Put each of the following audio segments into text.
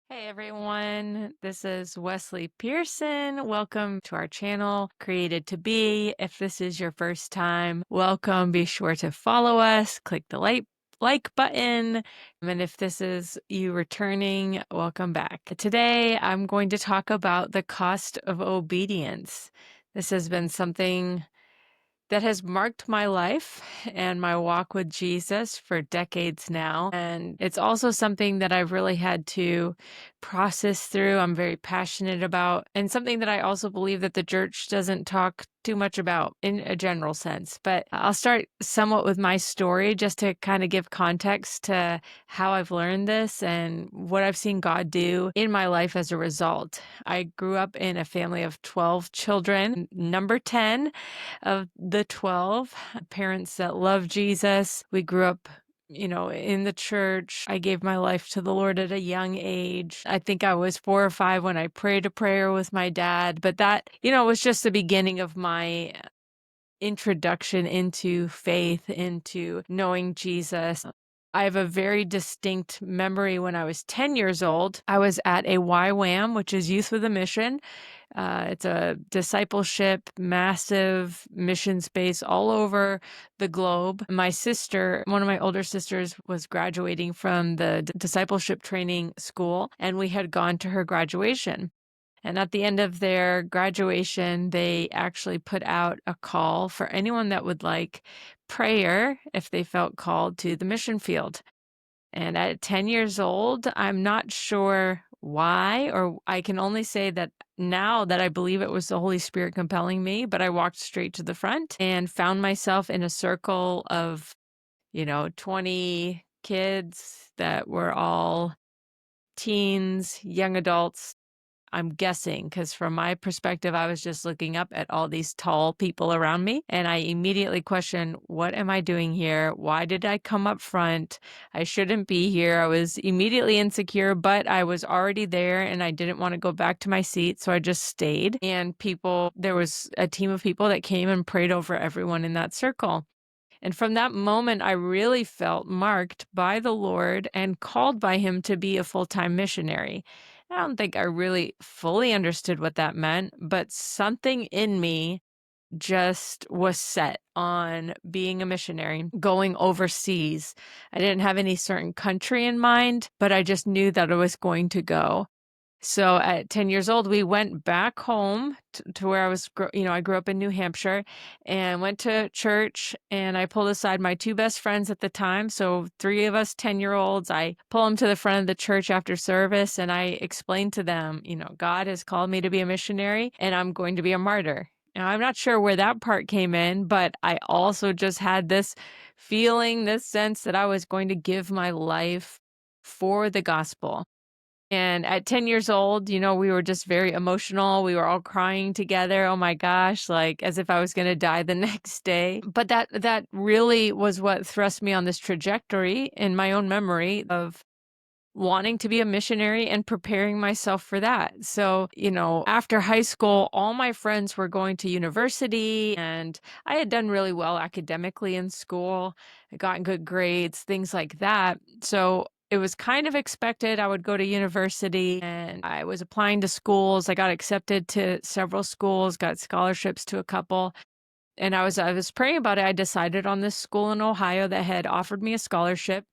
Hey everyone, this is Wesley Pearson. Welcome to our channel, Created to Be. If this is your first time, welcome. Be sure to follow us, click the like button. And if this is you returning, welcome back. Today, I'm going to talk about the cost of obedience. This has been something that has marked my life and my walk with Jesus for decades now. And it's also something that I've really had to process through. I'm very passionate about, and something that I also believe that the church doesn't talk too much about in a general sense. But I'll start somewhat with my story just to kind of give context to how I've learned this and what I've seen God do in my life as a result. I grew up in a family of 12 children, number 10 of the 12, parents that love Jesus. We grew up in the church. I gave my life to the Lord at a young age. I think I was 4 or 5 when I prayed a prayer with my dad, but that, was just the beginning of my introduction into faith, into knowing Jesus. I have a very distinct memory when I was 10 years old. I was at a YWAM, which is Youth with a Mission. It's a discipleship, massive mission space all over the globe. My sister, one of my older sisters, was graduating from the discipleship training school, and we had gone to her graduation. And at the end of their graduation, they actually put out a call for anyone that would like prayer if they felt called to the mission field. And at 10 years old, I'm not sure why, or I can only say that now that I believe it was the Holy Spirit compelling me, but I walked straight to the front and found myself in a circle of, 20 kids that were all teens, young adults. I'm guessing, because from my perspective, I was just looking up at all these tall people around me, and I immediately questioned, what am I doing here? Why did I come up front? I shouldn't be here. I was immediately insecure, but I was already there, and I didn't want to go back to my seat, so I just stayed. And there was a team of people that came and prayed over everyone in that circle. And from that moment, I really felt marked by the Lord and called by Him to be a full-time missionary. I don't think I really fully understood what that meant, but something in me just was set on being a missionary, going overseas. I didn't have any certain country in mind, but I just knew that I was going to go. So at 10 years old, we went back home to where I was, I grew up in New Hampshire, and went to church, and I pulled aside my 2 best friends at the time. So 3 of us 10-year-olds, I pull them to the front of the church after service, and I explained to them, God has called me to be a missionary, and I'm going to be a martyr. Now, I'm not sure where that part came in, but I also just had this feeling, this sense that I was going to give my life for the gospel. And at 10 years old, we were just very emotional. We were all crying together. Oh my gosh, like as if I was going to die the next day. But that really was what thrust me on this trajectory in my own memory of wanting to be a missionary and preparing myself for that. So, after high school, all my friends were going to university, and I had done really well academically in school. I got good grades, things like that. So it was kind of expected I would go to university, and I was applying to schools. I got accepted to several schools, got scholarships to a couple. And I was praying about it. I decided on this school in Ohio that had offered me a scholarship,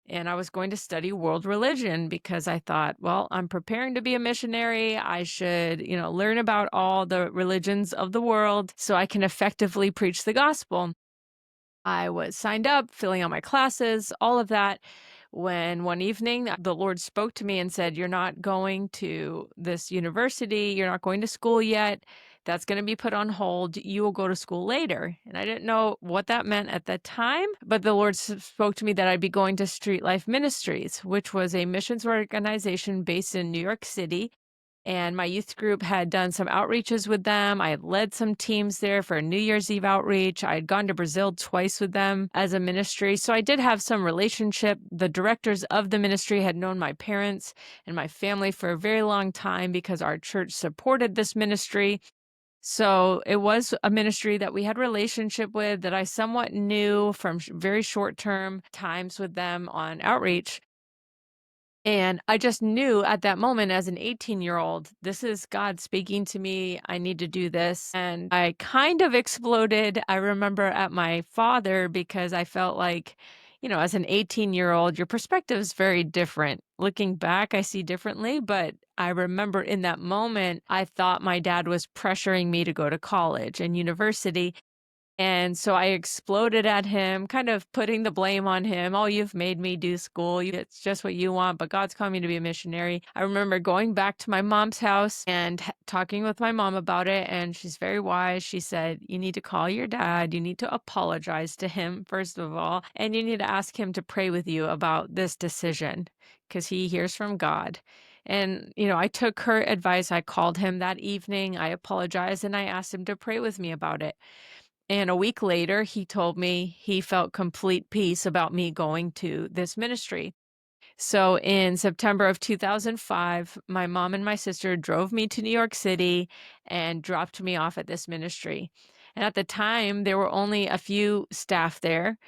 and I was going to study world religion because I thought, well, I'm preparing to be a missionary. I should, learn about all the religions of the world so I can effectively preach the gospel. I was signed up, filling out my classes, all of that. When one evening the Lord spoke to me and said, "You're not going to this university. You're not going to school yet. That's going to be put on hold. You will go to school later." And I didn't know what that meant at the time, but the Lord spoke to me that I'd be going to Street Life Ministries, which was a missions organization based in New York City. And my youth group had done some outreaches with them. I had led some teams there for a New Year's Eve outreach. I had gone to Brazil twice with them as a ministry. So I did have some relationship. The directors of the ministry had known my parents and my family for a very long time because our church supported this ministry. So it was a ministry that we had relationship with, that I somewhat knew from very short-term times with them on outreach. And I just knew at that moment as an 18-year-old, this is God speaking to me. I need to do this. And I kind of exploded. I remember at my father because I felt like, as an 18-year-old, your perspective is very different. Looking back, I see differently. But I remember in that moment, I thought my dad was pressuring me to go to college and university. And so I exploded at him, kind of putting the blame on him. Oh, you've made me do school. It's just what you want, but God's calling me to be a missionary. I remember going back to my mom's house and talking with my mom about it. And she's very wise. She said, you need to call your dad. You need to apologize to him, first of all. And you need to ask him to pray with you about this decision because he hears from God. And, I took her advice. I called him that evening. I apologized and I asked him to pray with me about it. And a week later, he told me he felt complete peace about me going to this ministry. So in September of 2005, my mom and my sister drove me to New York City and dropped me off at this ministry. And at the time, there were only a few staff there,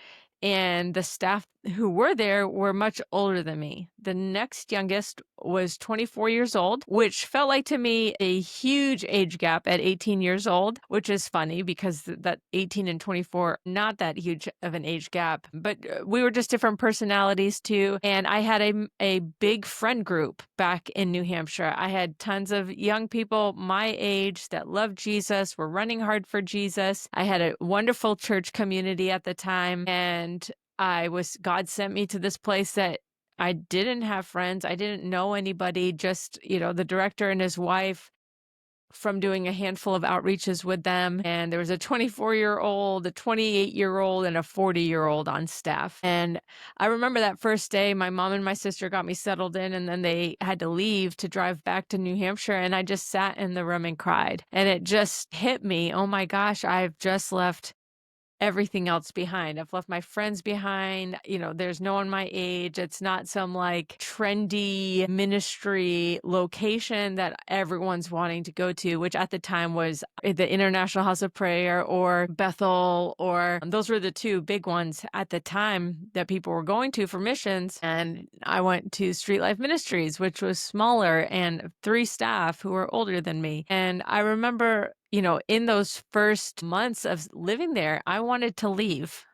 and the staff who were there were much older than me. The next youngest was 24 years old, which felt like to me a huge age gap at 18 years old, which is funny because that 18 and 24, not that huge of an age gap, but we were just different personalities too. And I had a big friend group back in New Hampshire. I had tons of young people my age that loved Jesus, were running hard for Jesus. I had a wonderful church community at the time, and God sent me to this place that I didn't have friends. I didn't know anybody, just, the director and his wife from doing a handful of outreaches with them. And there was a 24-year-old, a 28-year-old, and a 40-year-old on staff. And I remember that first day, my mom and my sister got me settled in, and then they had to leave to drive back to New Hampshire. And I just sat in the room and cried. And it just hit me, oh my gosh, I've just left everything else behind. I've left my friends behind. There's no one my age. It's not some like trendy ministry location that everyone's wanting to go to, which at the time was the International House of Prayer or Bethel, or those were the two big ones at the time that people were going to for missions. And I went to Street Life Ministries, which was smaller and 3 staff who were older than me. And I remember in those first months of living there, I wanted to leave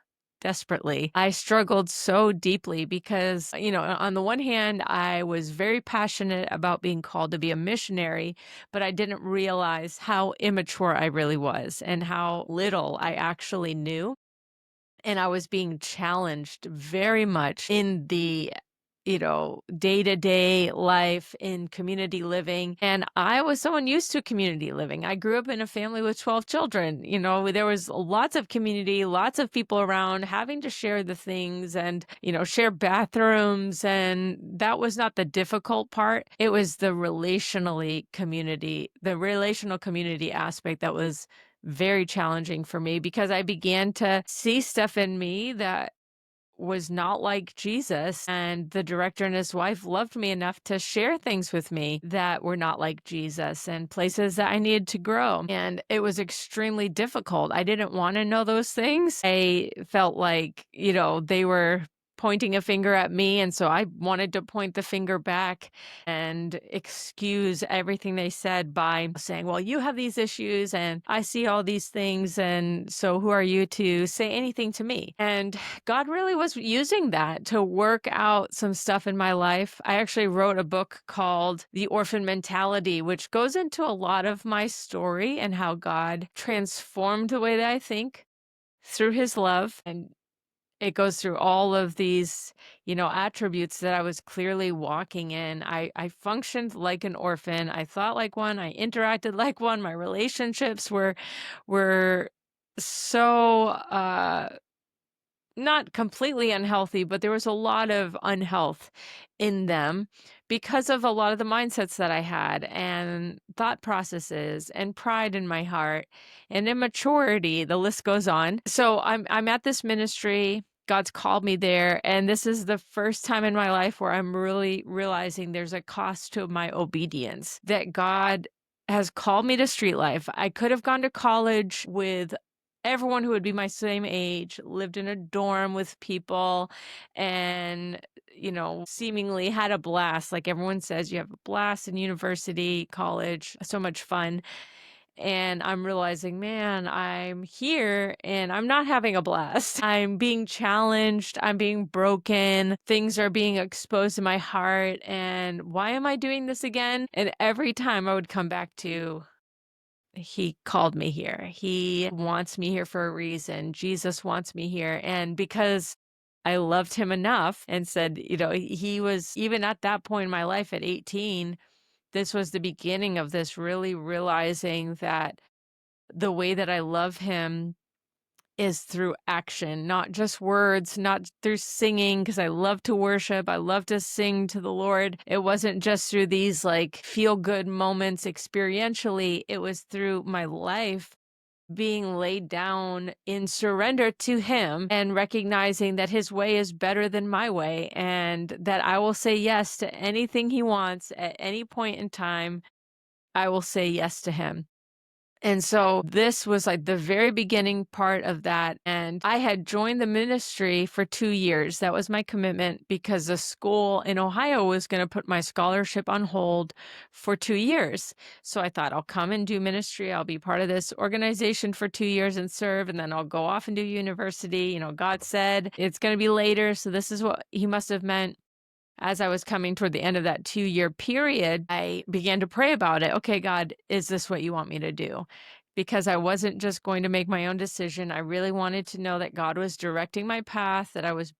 desperately. I struggled so deeply because, on the one hand, I was very passionate about being called to be a missionary, but I didn't realize how immature I really was and how little I actually knew. And I was being challenged very much in the day-to-day life in community living. And I was someone used to community living. I grew up in a family with 12 children. There was lots of community, lots of people around having to share the things and, share bathrooms. And that was not the difficult part. It was the relational community aspect that was very challenging for me because I began to see stuff in me that was not like Jesus. And the director and his wife loved me enough to share things with me that were not like Jesus and places that I needed to grow. And it was extremely difficult. I didn't want to know those things. I felt like, they were pointing a finger at me. And so I wanted to point the finger back and excuse everything they said by saying, well, you have these issues and I see all these things. And so who are you to say anything to me? And God really was using that to work out some stuff in my life. I actually wrote a book called The Orphan Mentality, which goes into a lot of my story and how God transformed the way that I think through his love. And it goes through all of these, attributes that I was clearly walking in. I functioned like an orphan. I thought like one. I interacted like one. My relationships were so not completely unhealthy, but there was a lot of unhealth in them because of a lot of the mindsets that I had and thought processes and pride in my heart and immaturity. The list goes on. So I'm at this ministry. God's called me there. And this is the first time in my life where I'm really realizing there's a cost to my obedience, that God has called me to street life. I could have gone to college with everyone who would be my same age, lived in a dorm with people, and, seemingly had a blast. Like everyone says, you have a blast in university, college, so much fun. And I'm realizing, man, I'm here and I'm not having a blast. I'm being challenged. I'm being broken. Things are being exposed in my heart. And why am I doing this again? And every time I would come back to, he called me here. He wants me here for a reason. Jesus wants me here. And because I loved him enough and said, he was even at that point in my life at 18, this was the beginning of this really realizing that the way that I love him is through action, not just words, not through singing, because I love to worship. I love to sing to the Lord. It wasn't just through these like feel good moments experientially, it was through my life being laid down in surrender to him and recognizing that his way is better than my way and that I will say yes to anything he wants at any point in time. I will say yes to him. And so this was like the very beginning part of that. And I had joined the ministry for 2 years. That was my commitment because the school in Ohio was going to put my scholarship on hold for 2 years. So I thought I'll come and do ministry. I'll be part of this organization for 2 years and serve. And then I'll go off and do university. God said it's going to be later. So this is what he must have meant. As I was coming toward the end of that 2-year period, I began to pray about it. Okay, God, is this what you want me to do? Because I wasn't just going to make my own decision. I really wanted to know that God was directing my path, that I was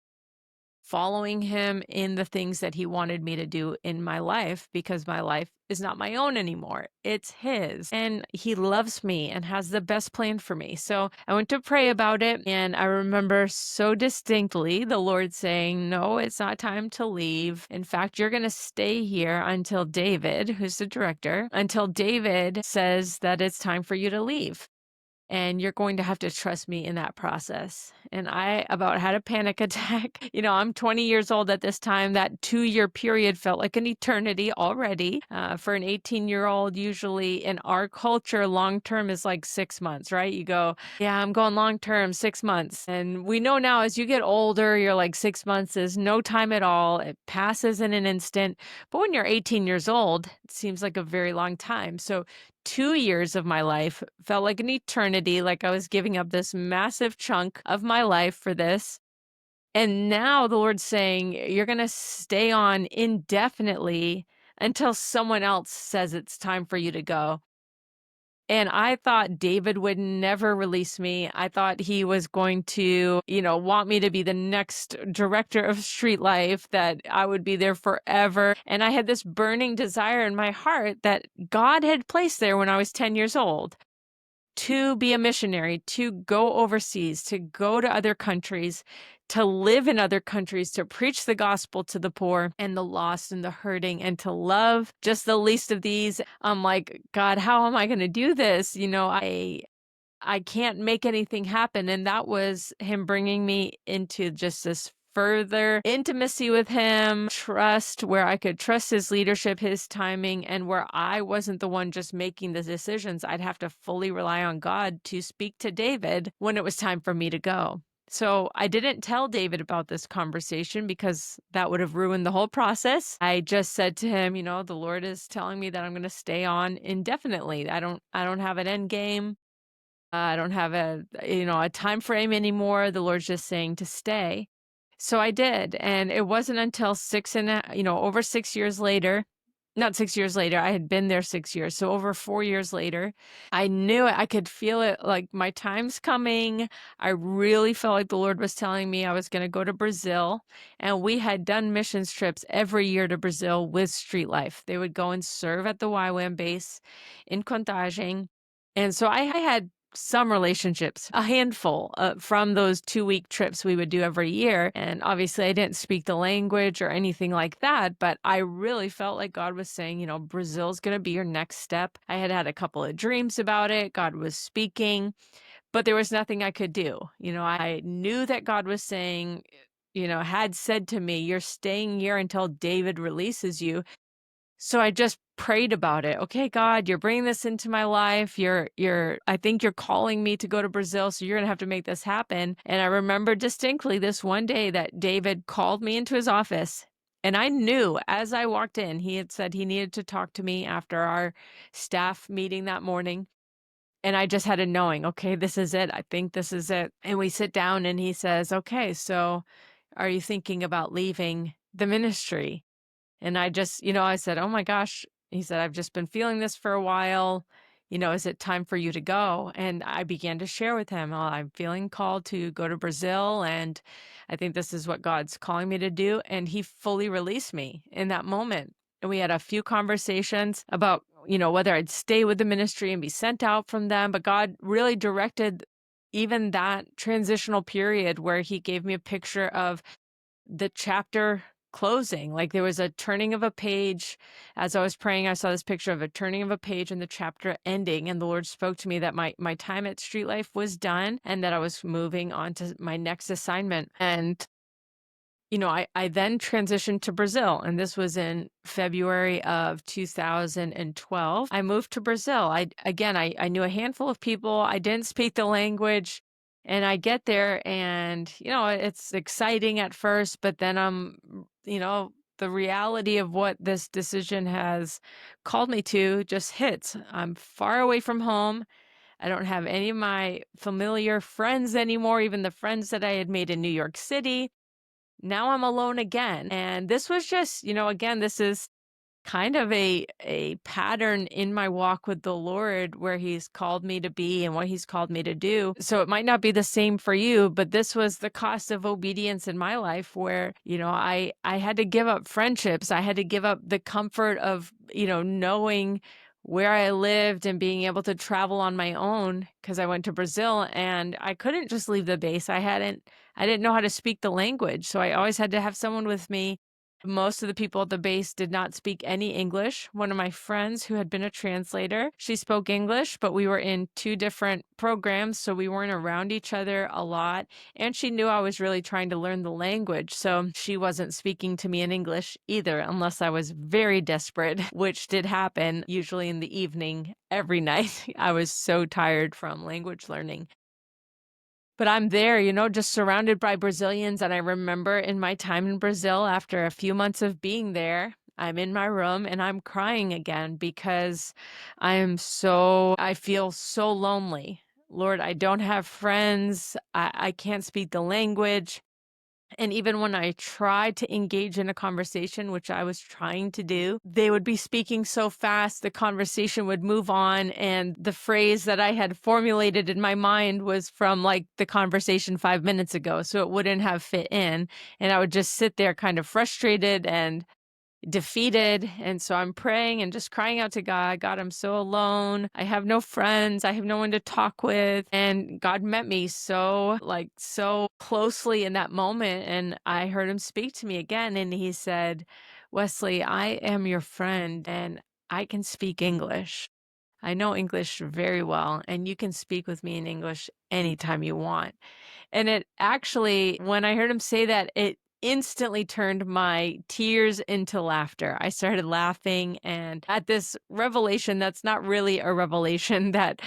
following him in the things that he wanted me to do in my life, because my life is not my own anymore. It's his. And he loves me and has the best plan for me. So I went to pray about it. And I remember so distinctly the Lord saying, no, it's not time to leave. In fact, you're going to stay here until David, who's the director, until David says that it's time for you to leave. And you're going to have to trust me in that process. And I about had a panic attack. I'm 20 years old at this time. That 2-year period felt like an eternity already. For an 18-year-old, usually in our culture, long term is like 6 months, right? You go, yeah, I'm going long term, 6 months. And we know now as you get older, you're like 6 months is no time at all. It passes in an instant. But when you're 18 years old, it seems like a very long time. So 2 years of my life felt like an eternity, like I was giving up this massive chunk of my life for this. And now the Lord's saying, you're going to stay on indefinitely until someone else says it's time for you to go. And I thought David would never release me. I thought he was going to, want me to be the next director of street life, that I would be there forever. And I had this burning desire in my heart that God had placed there when I was 10 years old to be a missionary, to go overseas, to go to other countries, to live in other countries, to preach the gospel to the poor and the lost and the hurting, and to love just the least of these. I'm like, God, how am I going to do this? I can't make anything happen. And that was him bringing me into just this further intimacy with him, trust, where I could trust his leadership, his timing, and where I wasn't the one just making the decisions. I'd have to fully rely on God to speak to David when it was time for me to go. So I didn't tell David about this conversation because that would have ruined the whole process. I just said to him, the Lord is telling me that I'm going to stay on indefinitely. I don't have an end game. I don't have a time frame anymore. The Lord's just saying to stay. So I did. And it wasn't until over 6 years later, not 6 years later, I had been there 6 years. So over 4 years later, I knew it. I could feel it, like my time's coming. I really felt like the Lord was telling me I was going to go to Brazil. And we had done missions trips every year to Brazil with Street Life. They would go and serve at the YWAM base in Contagem. And so I had some relationships, a handful from those 2-week trips we would do every year. And obviously I didn't speak the language or anything like that, but I really felt like God was saying, Brazil's going to be your next step. I had had a couple of dreams about it. God was speaking, but there was nothing I could do. I knew that God was saying, had said to me, you're staying here until David releases you. So I just prayed about it. Okay, God, you're bringing this into my life. I think you're calling me to go to Brazil, so you're going to have to make this happen. And I remember distinctly this one day that David called me into his office. And I knew as I walked in, he had said he needed to talk to me after our staff meeting that morning. And I just had a knowing, okay, this is it. I think this is it. And we sit down and he says, okay, so are you thinking about leaving the ministry? And I just, I said, oh my gosh. He said, I've just been feeling this for a while. Is it time for you to go? And I began to share with him, oh, I'm feeling called to go to Brazil. And I think this is what God's calling me to do. And he fully released me in that moment. And we had a few conversations about, whether I'd stay with the ministry and be sent out from them. But God really directed even that transitional period where he gave me a picture of the chapter closing. Like there was a turning of a page. As I was praying, I saw this picture of a turning of a page and the chapter ending. And the Lord spoke to me that my time at Street Life was done and that I was moving on to my next assignment. And I then transitioned to Brazil, and this was in February of 2012. I moved to Brazil. I knew a handful of people. I didn't speak the language, and I get there, and it's exciting at first, but then the reality of what this decision has called me to just hits. I'm far away from home. I don't have any of my familiar friends anymore, even the friends that I had made in New York City. Now I'm alone again. And this was just, again, this is kind of a pattern in my walk with the Lord where he's called me to be and what he's called me to do. So it might not be the same for you, but this was the cost of obedience in my life where, I had to give up friendships. I had to give up the comfort of, knowing where I lived and being able to travel on my own because I went to Brazil and I couldn't just leave the base. I didn't know how to speak the language. So I always had to have someone with me. Most of the people at the base did not speak any English. One of my friends who had been a translator, she spoke English, but we were in two different programs, so we weren't around each other a lot. And she knew I was really trying to learn the language, so she wasn't speaking to me in English either, unless I was very desperate, which did happen usually in the evening every night. I was so tired from language learning. But I'm there, just surrounded by Brazilians. And I remember in my time in Brazil, after a few months of being there, I'm in my room and I'm crying again because I feel so lonely. Lord, I don't have friends. I can't speak the language. And even when I tried to engage in a conversation, which I was trying to do, they would be speaking so fast, the conversation would move on. And the phrase that I had formulated in my mind was from like the conversation 5 minutes ago. So it wouldn't have fit in. And I would just sit there kind of frustrated and defeated. And so I'm praying and just crying out to God. God, I'm so alone. I have no friends. I have no one to talk with. And God met me so closely in that moment. And I heard him speak to me again. And he said, Wesley, I am your friend and I can speak English. I know English very well, and you can speak with me in English anytime you want. And it actually, when I heard him say that, it instantly turned my tears into laughter. I started laughing and at this revelation that's not really a revelation that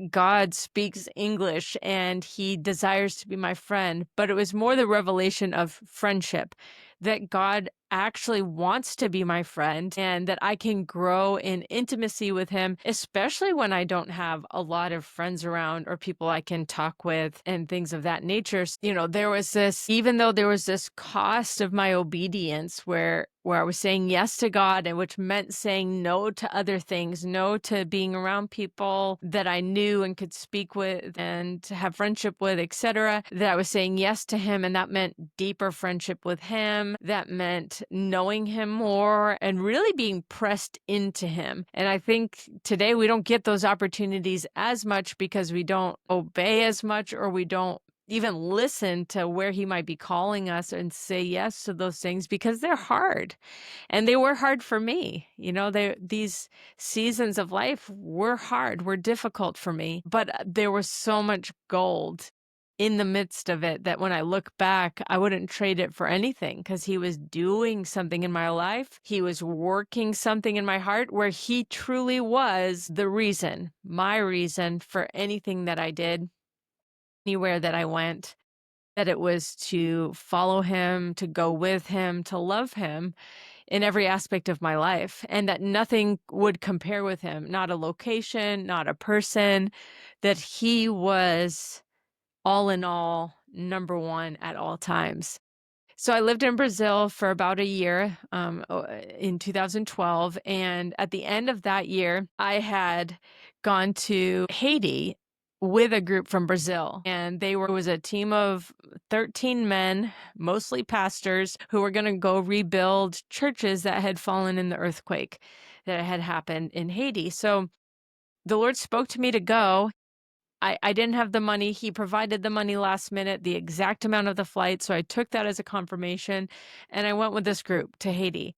God speaks English and he desires to be my friend, but it was more the revelation of friendship, that God actually wants to be my friend and that I can grow in intimacy with him, especially when I don't have a lot of friends around or people I can talk with and things of that nature. Even though there was this cost of my obedience where I was saying yes to God, and which meant saying no to other things, no to being around people that I knew and could speak with and to have friendship with, etc. That I was saying yes to him, and that meant deeper friendship with him. That meant knowing him more and really being pressed into him. And I think today we don't get those opportunities as much because we don't obey as much, or we don't even listen to where he might be calling us and say yes to those things because they're hard. And they were hard for me. These seasons of life were hard, were difficult for me, but there was so much gold in the midst of it that when I look back, I wouldn't trade it for anything because he was doing something in my life. He was working something in my heart where he truly was the reason, my reason for anything that I did, anywhere that I went, that it was to follow him, to go with him, to love him in every aspect of my life, and that nothing would compare with him, not a location, not a person, that he was all in all, number one at all times. So I lived in Brazil for about a year in 2012. And at the end of that year, I had gone to Haiti with a group from Brazil. And was a team of 13 men, mostly pastors, who were going to go rebuild churches that had fallen in the earthquake that had happened in Haiti. So the Lord spoke to me to go. I didn't have the money. He provided the money last minute, the exact amount of the flight. So I took that as a confirmation and I went with this group to Haiti.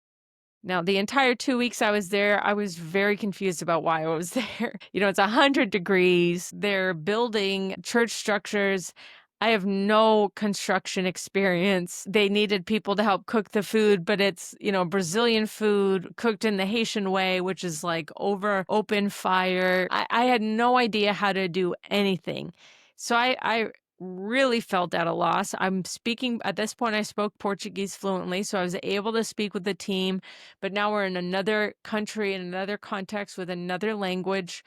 Now, the entire 2 weeks I was there, I was very confused about why I was there. It's 100 degrees. They're building church structures. I have no construction experience. They needed people to help cook the food, but it's, Brazilian food cooked in the Haitian way, which is like over open fire. I had no idea how to do anything. So I really felt at a loss. At this point, I spoke Portuguese fluently, so I was able to speak with the team, but now we're in another country, in another context with another language.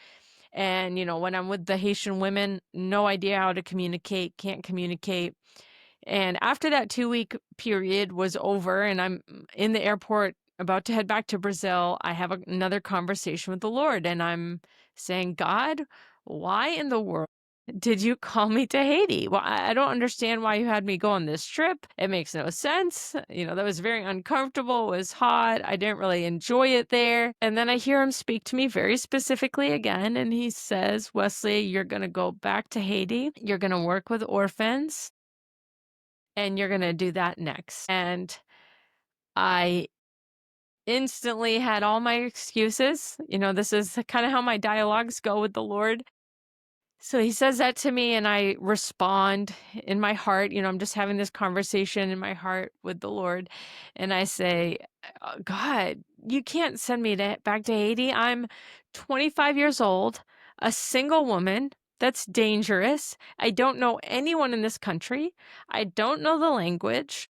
And, when I'm with the Haitian women, no idea how to communicate, can't communicate. And after that 2 week period was over and I'm in the airport about to head back to Brazil, I have another conversation with the Lord and I'm saying, God, why in the world did you call me to Haiti? Well, I don't understand why you had me go on this trip. It makes no sense. That was very uncomfortable. It was hot. I didn't really enjoy it there. And then I hear him speak to me very specifically again. And he says, Wesley, you're going to go back to Haiti. You're going to work with orphans and you're going to do that next. And I instantly had all my excuses. This is kind of how my dialogues go with the Lord. So he says that to me and I respond in my heart. I'm just having this conversation in my heart with the Lord. And I say, God, you can't send me back to Haiti. I'm 25 years old, a single woman. That's dangerous. I don't know anyone in this country. I don't know the language.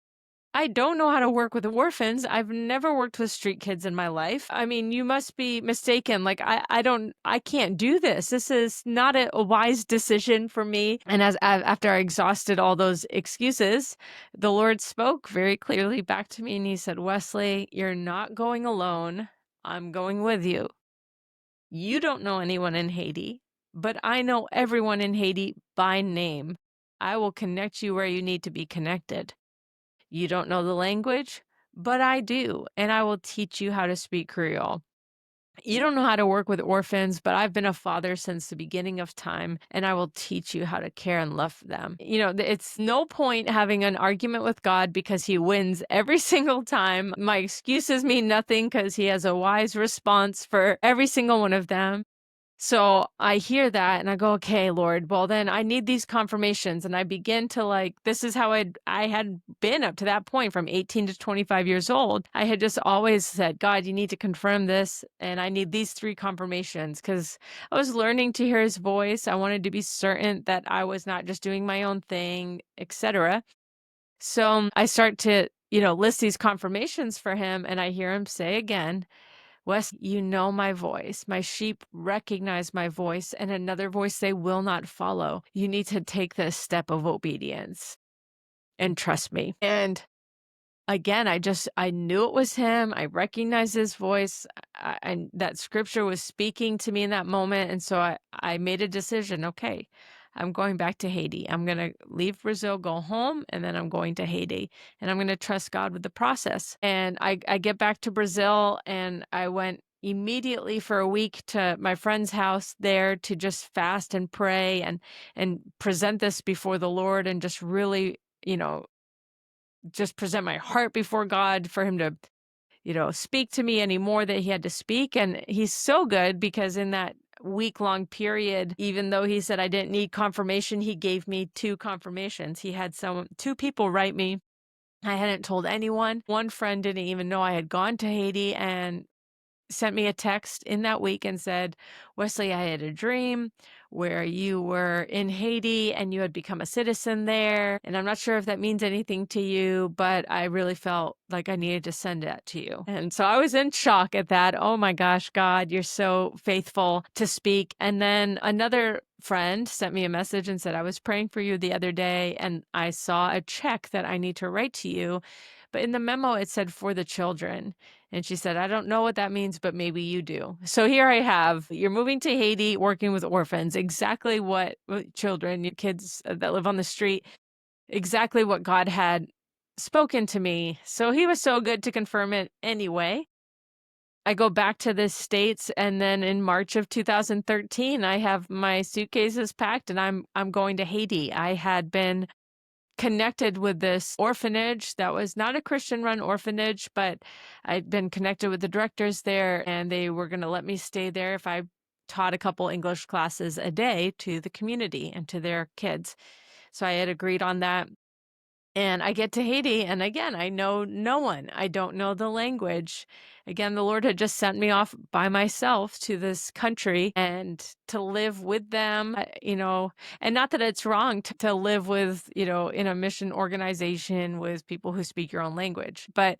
I don't know how to work with orphans. I've never worked with street kids in my life. I mean, you must be mistaken. Like, I can't do this. This is not a wise decision for me. And after I exhausted all those excuses, the Lord spoke very clearly back to me and he said, Wesley, you're not going alone. I'm going with you. You don't know anyone in Haiti, but I know everyone in Haiti by name. I will connect you where you need to be connected. You don't know the language, but I do, and I will teach you how to speak Creole. You don't know how to work with orphans, but I've been a father since the beginning of time, and I will teach you how to care and love them. It's no point having an argument with God because he wins every single time. My excuses mean nothing because he has a wise response for every single one of them. So I hear that and I go, okay, Lord, well then I need these confirmations. And I begin to this is how I had been up to that point from 18 to 25 years old. I had just always said, God, you need to confirm this. And I need these 3 confirmations because I was learning to hear his voice. I wanted to be certain that I was not just doing my own thing, etc. So I start to, list these confirmations for him. And I hear him say again, Wes, you know my voice. My sheep recognize my voice, and another voice they will not follow. You need to take this step of obedience and trust me. And again, I knew it was him. I recognized his voice. And that scripture was speaking to me in that moment. And so I made a decision. Okay, I'm going back to Haiti. I'm going to leave Brazil, go home, and then I'm going to Haiti. And I'm going to trust God with the process. And I get back to Brazil and I went immediately for a week to my friend's house there to just fast and pray and present this before the Lord and just really, just present my heart before God for him to, speak to me any more that he had to speak. And he's so good because in that week-long period, even though he said I didn't need confirmation, he gave me 2 confirmations. He had 2 people write me. I hadn't told anyone. One friend didn't even know I had gone to Haiti and sent me a text in that week and said, "Wesley, I had a dream where you were in Haiti and you had become a citizen there. And I'm not sure if that means anything to you, but I really felt like I needed to send that to you." And so I was in shock at that. Oh my gosh, God, you're so faithful to speak. And then another friend sent me a message and said, "I was praying for you the other day and I saw a check that I need to write to you." But in the memo, it said for the children. And she said, "I don't know what that means, but maybe you do." So here I have, you're moving to Haiti, working with orphans, exactly what children, kids that live on the street, exactly what God had spoken to me. So he was so good to confirm it anyway. I go back to the States, and then in March of 2013, I have my suitcases packed and I'm going to Haiti. I had been connected with this orphanage that was not a Christian-run orphanage, but I'd been connected with the directors there, and they were going to let me stay there if I taught a couple English classes a day to the community and to their kids. So I had agreed on that. And I get to Haiti, and again, I know no one. I don't know the language. Again, the Lord had just sent me off by myself to this country and to live with them, and not that it's wrong to live with, in a mission organization with people who speak your own language. But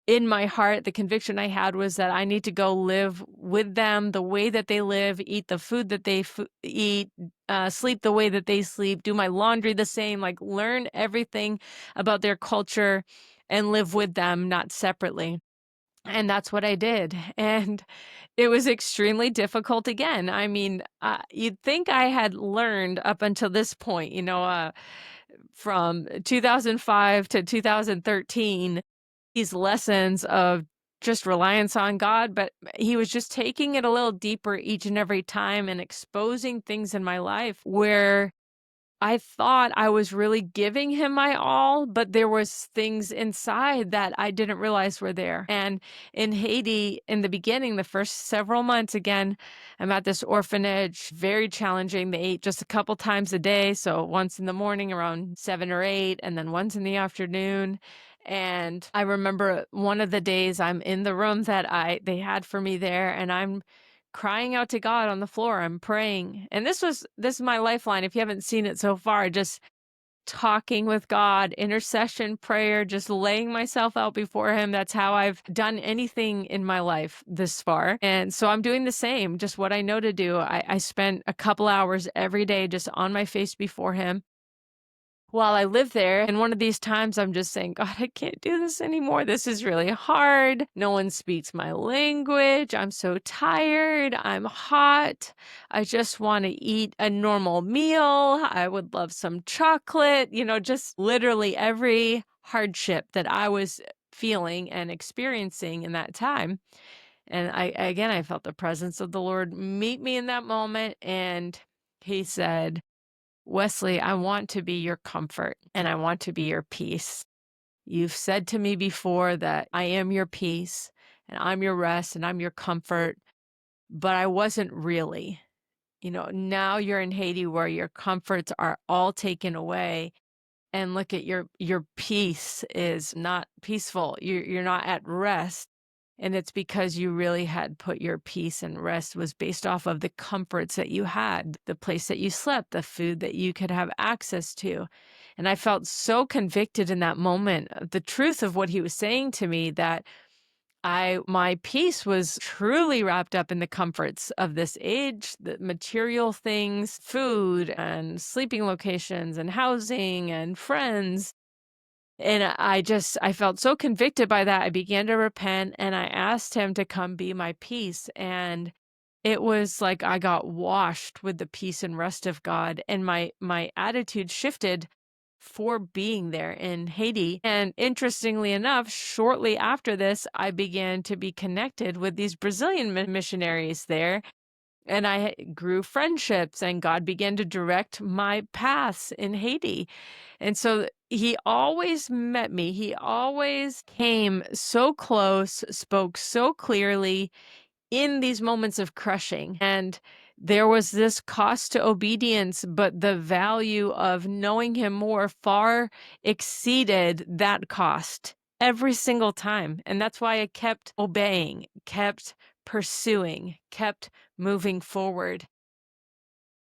in my heart, the conviction I had was that I need to go live with them the way that they live, eat the food that they eat, sleep the way that they sleep, do my laundry the same, like learn everything about their culture and live with them, not separately. And that's what I did. And it was extremely difficult again. I mean, you'd think I had learned up until this point, from 2005 to 2013 these lessons of just reliance on God, but he was just taking it a little deeper each and every time and exposing things in my life where I thought I was really giving him my all, but there was things inside that I didn't realize were there. And in Haiti, in the beginning, the first several months, again, I'm at this orphanage, very challenging. They ate just a couple times a day. So once in the morning around 7 or 8, and then once in the afternoon. And I remember one of the days I'm in the room that they had for me there, and I'm crying out to God on the floor. I'm praying. And this is my lifeline. If you haven't seen it so far, just talking with God, intercession, prayer, just laying myself out before him. That's how I've done anything in my life this far. And so I'm doing the same, just what I know to do. I spent a couple hours every day just on my face before him while I live there. And one of these times I'm just saying, "God, I can't do this anymore. This is really hard. No one speaks my language. I'm so tired. I'm hot. I just want to eat a normal meal. I would love some chocolate," just literally every hardship that I was feeling and experiencing in that time. And I felt the presence of the Lord meet me in that moment. And he said, "Wesley, I want to be your comfort and I want to be your peace. You've said to me before that I am your peace and I'm your rest and I'm your comfort, but I wasn't really. Now you're in Haiti where your comforts are all taken away, and look at your peace is not peaceful. You're not at rest. And it's because you really had put your peace and rest was based off of the comforts that you had, the place that you slept, the food that you could have access to." And I felt so convicted in that moment of the truth of what he was saying to me, that my peace was truly wrapped up in the comforts of this age, the material things, food and sleeping locations and housing and friends. And I felt so convicted by that. I began to repent and I asked him to come be my peace. And it was like I got washed with the peace and rest of God. And my attitude shifted for being there in Haiti. And interestingly enough, shortly after this, I began to be connected with these Brazilian missionaries there. And I grew friendships, and God began to direct my paths in Haiti. And so he always met me. He always came so close, spoke so clearly in these moments of crushing. And there was this cost to obedience, but the value of knowing him more far exceeded that cost every single time. And that's why I kept obeying, kept pursuing, kept moving forward.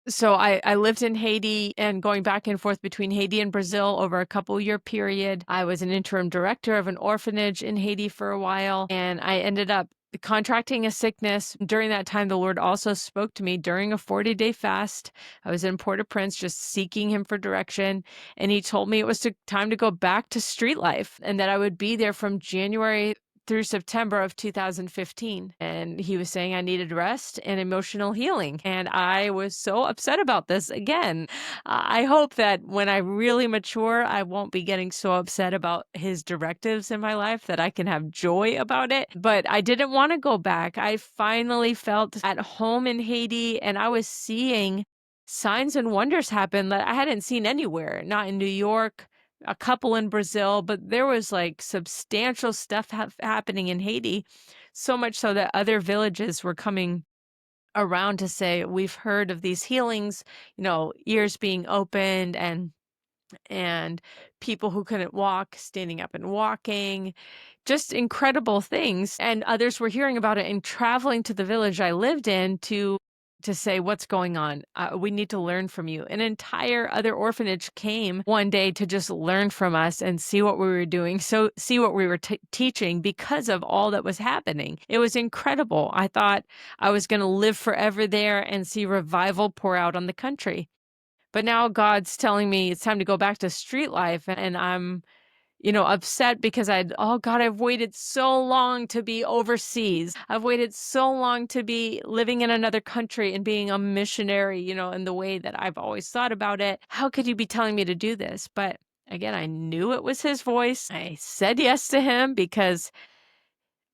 So I lived in Haiti and going back and forth between Haiti and Brazil over a couple year period. I was an interim director of an orphanage in Haiti for a while, and I ended up contracting a sickness. During that time, the Lord also spoke to me during a 40-day fast. I was in Port-au-Prince just seeking him for direction, and he told me it was time to go back to street life and that I would be there from January through September of 2015. And he was saying I needed rest and emotional healing. And I was so upset about this again. I hope that when I really mature, I won't be getting so upset about his directives in my life that I can have joy about it. But I didn't want to go back. I finally felt at home in Haiti, and I was seeing signs and wonders happen that I hadn't seen anywhere, not in New York, a couple in Brazil, but there was like substantial stuff happening in Haiti, so much so that other villages were coming around to say, we've heard of these healings, ears being opened and people who couldn't walk standing up and walking, just incredible things. And others were hearing about it and traveling to the village I lived in to say, what's going on? We need to learn from you. An entire other orphanage came one day to just learn from us and see what we were doing, so see what we were teaching because of all that was happening. It was incredible. I thought I was going to live forever there and see revival pour out on the country. But now God's telling me it's time to go back to street life, and I'm upset because oh God, I've waited so long to be overseas. I've waited so long to be living in another country and being a missionary, in the way that I've always thought about it. How could you be telling me to do this? But again, I knew it was his voice. I said yes to him because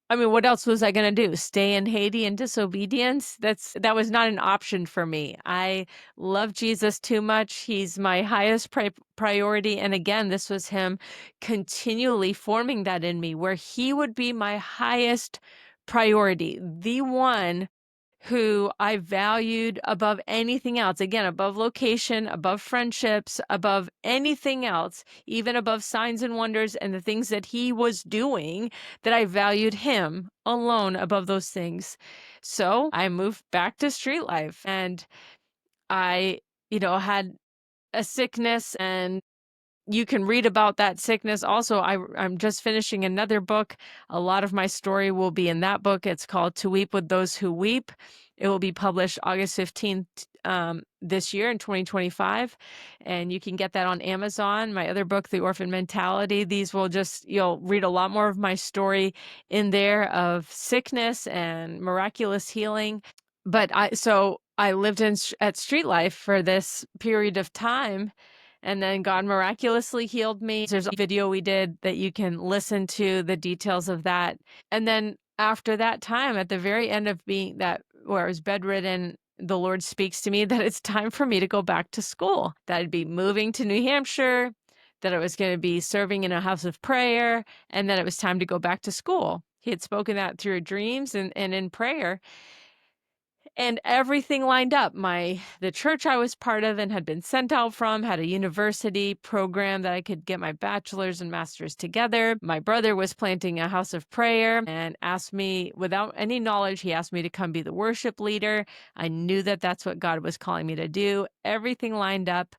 what else was I going to do? Stay in Haiti in disobedience? That was not an option for me. I love Jesus too much. He's my highest priority. And again, this was him continually forming that in me, where he would be my highest priority, the one who I valued above anything else. Again, above location, above friendships, above anything else, even above signs and wonders and the things that he was doing, that I valued him alone above those things. So I moved back to street life, and I, had a sickness, and you can read about that sickness. Also, I'm just finishing another book. A lot of my story will be in that book. It's called To Weep with Those Who Weep. It will be published August 15th this year in 2025. And you can get that on Amazon. My other book, The Orphan Mentality, you'll read a lot more of my story in there of sickness and miraculous healing. But I lived at Street Life for this period of time, and then God miraculously healed me. There's a video we did that you can listen to the details of that. And then after that time, at the very end of being that, where I was bedridden, the Lord speaks to me that it's time for me to go back to school, that I'd be moving to New Hampshire, that I was going to be serving in a house of prayer, and that it was time to go back to school. He had spoken that through dreams and in prayer. And everything lined up. The church I was part of and had been sent out from had a university program that I could get my bachelor's and master's together. My brother was planting a house of prayer and asked me, without any knowledge, he asked me to come be the worship leader. I knew that that's what God was calling me to do. Everything lined up,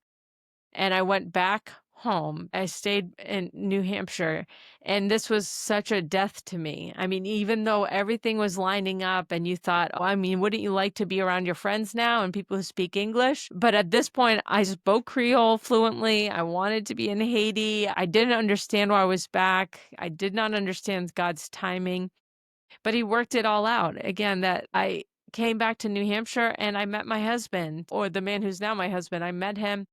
and I went back home. I stayed in New Hampshire, and this was such a death to me. Even though everything was lining up and you thought, wouldn't you like to be around your friends now and people who speak English? But at this point, I spoke Creole fluently. I wanted to be in Haiti. I didn't understand why I was back. I did not understand God's timing, but he worked it all out. Again, that I came back to New Hampshire and I met my husband, or the man who's now my husband. I met him,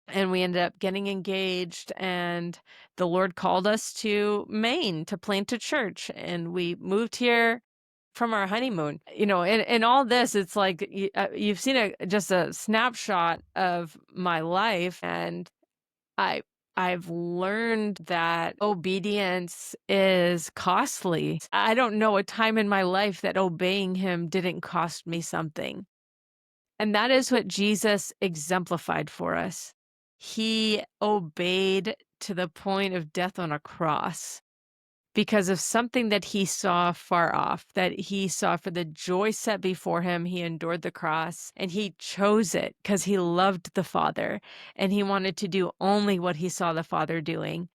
and we ended up getting engaged, and the Lord called us to Maine to plant a church. And we moved here from our honeymoon. In all this, it's like you've seen just a snapshot of my life. And I've learned that obedience is costly. I don't know a time in my life that obeying him didn't cost me something. And that is what Jesus exemplified for us. He obeyed to the point of death on a cross because of something that he saw far off, that he saw for the joy set before him. He endured the cross and he chose it because he loved the Father and he wanted to do only what he saw the Father doing.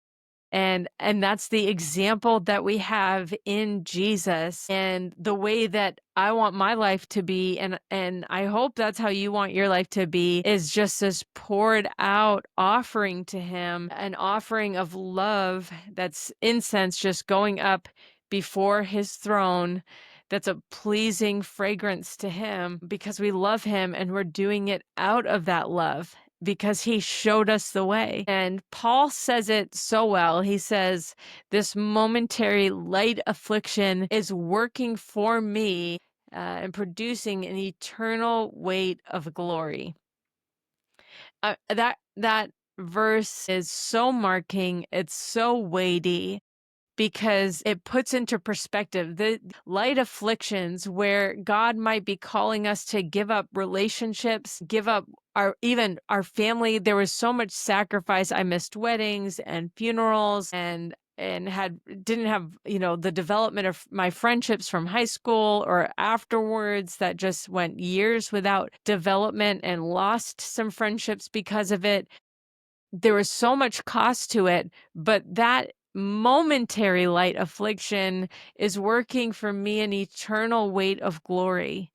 And that's the example that we have in Jesus and the way that I want my life to be, and I hope that's how you want your life to be, is just this poured out offering to him, an offering of love that's incense just going up before his throne. That's a pleasing fragrance to him because we love him and we're doing it out of that love because he showed us the way. And Paul says it so well. He says, this momentary light affliction is working for me and producing an eternal weight of glory. That verse is so marking. It's so weighty because it puts into perspective the light afflictions where God might be calling us to give up relationships, give up even our family. There was so much sacrifice. I missed weddings and funerals and didn't have, the development of my friendships from high school or afterwards, that just went years without development and lost some friendships because of it. There was so much cost to it, but that momentary light affliction is working for me an eternal weight of glory.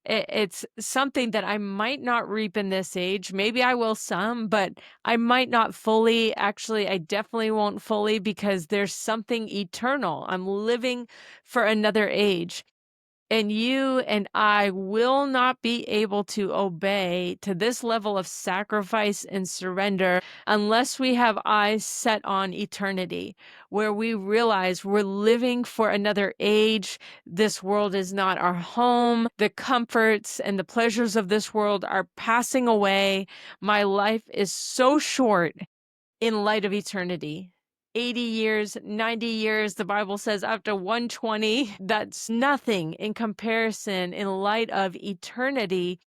It's something that I might not reap in this age. Maybe I will some, but I might not fully. Actually, I definitely won't fully because there's something eternal. I'm living for another age. And you and I will not be able to obey to this level of sacrifice and surrender unless we have eyes set on eternity, where we realize we're living for another age. This world is not our home. The comforts and the pleasures of this world are passing away. My life is so short in light of eternity. 80 years, 90 years, the Bible says after 120, that's nothing in comparison in light of eternity.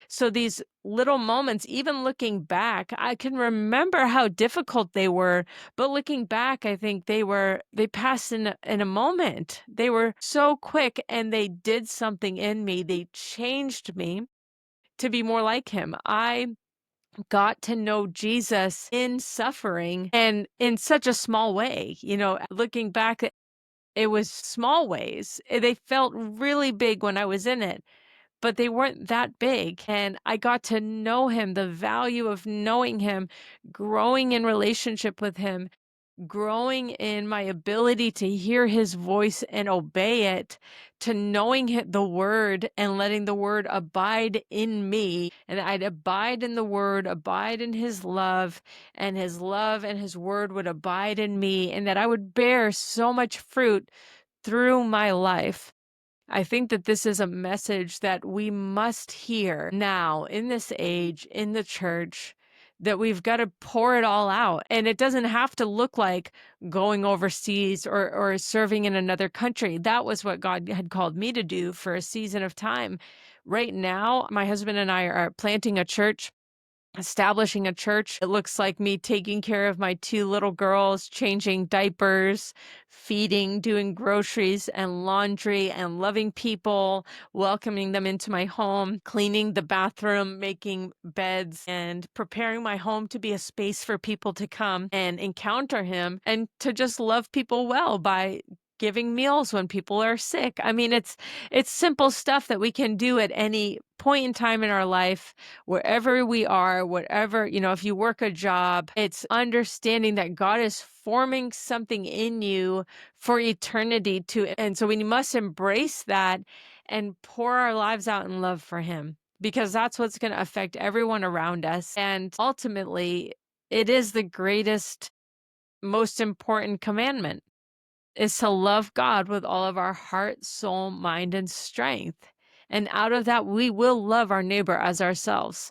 So these little moments, even looking back, I can remember how difficult they were, but looking back, I think they passed in a moment. They were so quick and they did something in me. They changed me to be more like him. I got to know Jesus in suffering and in such a small way. Looking back, it was small ways. They felt really big when I was in it, but they weren't that big. And I got to know him, the value of knowing him, growing in relationship with him, growing in my ability to hear his voice and obey it, to knowing the word and letting the word abide in me. And I'd abide in the word, abide in his love and his word would abide in me, and that I would bear so much fruit through my life. I think that this is a message that we must hear now in this age, in the church, that we've got to pour it all out. And it doesn't have to look like going overseas or serving in another country. That was what God had called me to do for a season of time. Right now, my husband and I are planting a church, establishing a church. It looks like me taking care of my two little girls, changing diapers, feeding, doing groceries and laundry, and loving people, welcoming them into my home, cleaning the bathroom, making beds, and preparing my home to be a space for people to come and encounter him, and to just love people well by giving meals when people are sick. I mean, it's simple stuff that we can do at any point in time in our life, wherever we are, whatever, if you work a job, it's understanding that God is forming something in you for eternity and so we must embrace that and pour our lives out in love for him, because that's what's going to affect everyone around us. And ultimately, it is the greatest, most important commandment, is to love God with all of our heart, soul, mind, and strength. And out of that, we will love our neighbor as ourselves.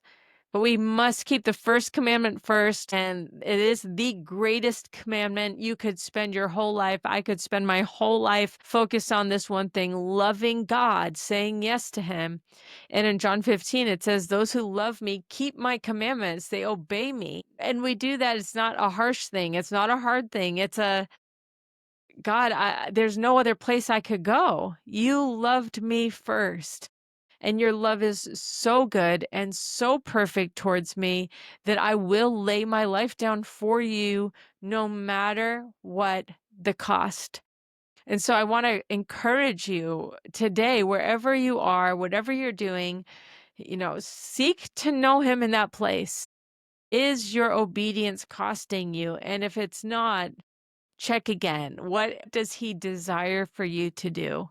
But we must keep the first commandment first, and it is the greatest commandment. You could spend your whole life, I could spend my whole life focused on this one thing, loving God, saying yes to him. And in John 15, it says, those who love me keep my commandments, they obey me. And we do that. It's not a harsh thing. It's not a hard thing. It's a, God, there's no other place I could go. You loved me first. And your love is so good and so perfect towards me that I will lay my life down for you no matter what the cost. And so I want to encourage you today, wherever you are, whatever you're doing, seek to know him in that place. Is your obedience costing you? And if it's not, check again. What does he desire for you to do?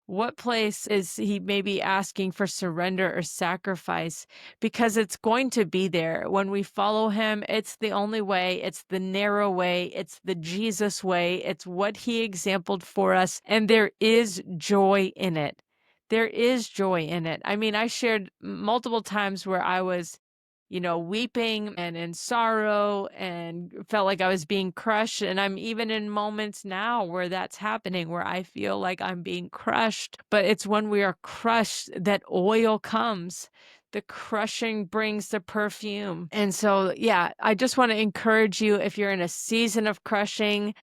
What place is he maybe asking for surrender or sacrifice? Because it's going to be there. When we follow him, it's the only way. It's the narrow way. It's the Jesus way. It's what he exampled for us. And there is joy in it. There is joy in it. I mean, I shared multiple times where I was weeping and in sorrow and felt like I was being crushed. And I'm even in moments now where that's happening, where I feel like I'm being crushed. But it's when we are crushed that oil comes. The crushing brings the perfume. And so, yeah, I just want to encourage you, if you're in a season of crushing,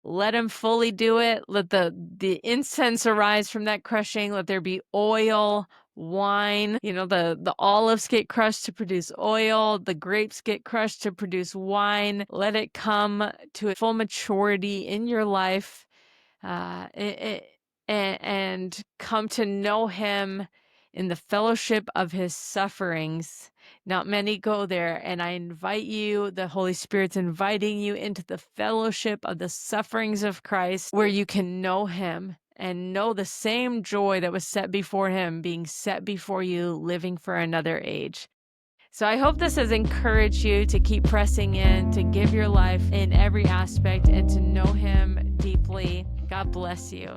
let him fully do it. Let the incense arise from that crushing. Let there be oil, wine. The olives get crushed to produce oil. The grapes get crushed to produce wine. Let it come to a full maturity in your life, and come to know him in the fellowship of his sufferings. Not many go there, and I invite you, the Holy Spirit's inviting you into the fellowship of the sufferings of Christ, where you can know him and know the same joy that was set before him being set before you, living for another age. So I hope this has encouraged you to keep pressing in, to give your life in every aspect, and to know him deeply. God bless you.